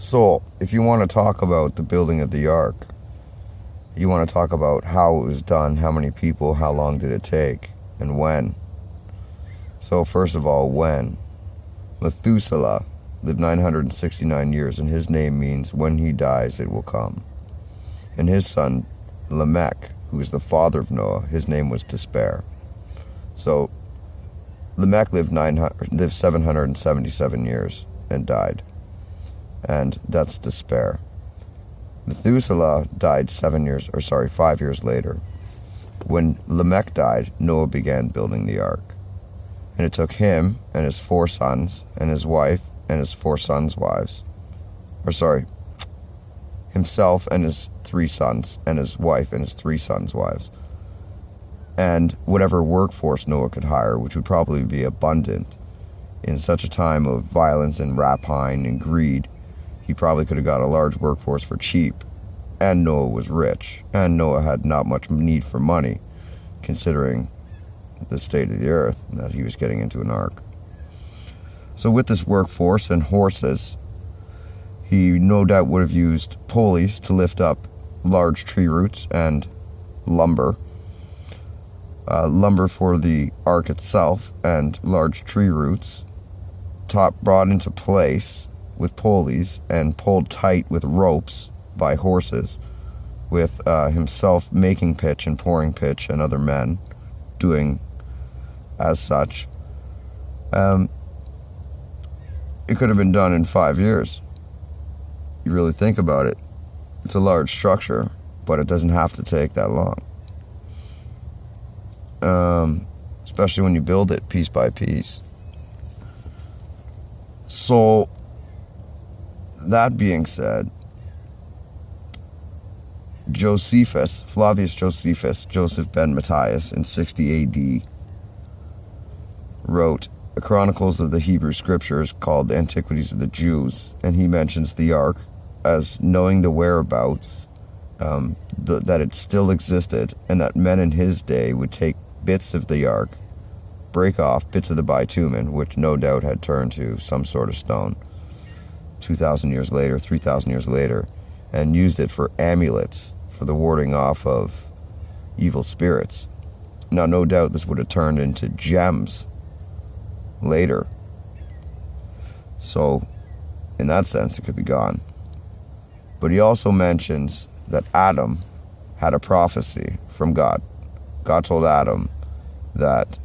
So, if you want to talk about the building of the ark, you want to talk about how it was done, how many people, how long did it take, and when. So, first of all, when. Methuselah lived 969 years, and his name means, when he dies, it will come. And his son, Lamech, who is the father of Noah, his name was Despair. So, Lamech lived 777 years and died. And that's Despair. Methuselah died 5 years later. When Lamech died, Noah began building the ark. And it took him and his 4 sons and his wife and his 4 sons' wives. Himself and his 3 sons and his wife and his 3 sons' wives. And whatever workforce Noah could hire, which would probably be abundant in such a time of violence and rapine and greed. He probably could have got a large workforce for cheap. And Noah was rich. And Noah had not much need for money, considering the state of the earth and that he was getting into an ark. So with this workforce and horses, he no doubt would have used pulleys to lift up large tree roots and lumber. Lumber for the ark itself and large tree roots, brought into place with pulleys and pulled tight with ropes by horses, with himself making pitch and pouring pitch and other men doing as such. It could have been done in 5 years. You really think about it. It's a large structure, but it doesn't have to take that long. Especially when you build it piece by piece. So, that being said, Flavius Josephus, Joseph ben Matthias, in 60 AD, wrote a Chronicles of the Hebrew Scriptures called the Antiquities of the Jews, and he mentions the ark as knowing the whereabouts, that it still existed, and that men in his day would take bits of the ark, break off bits of the bitumen, which no doubt had turned to some sort of stone 2,000 years later, 3,000 years later, and used it for amulets for the warding off of evil spirits. Now, no doubt this would have turned into gems later. So, in that sense, it could be gone. But he also mentions that Adam had a prophecy from God. God told Adam that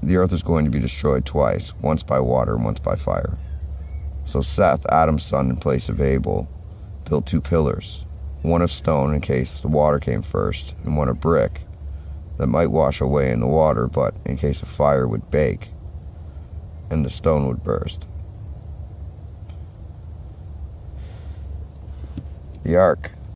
the earth is going to be destroyed twice, once by water and once by fire. So Seth, Adam's son, in place of Abel, built 2 pillars, one of stone in case the water came first, and one of brick that might wash away in the water, but in case of fire would bake, and the stone would burst. The ark.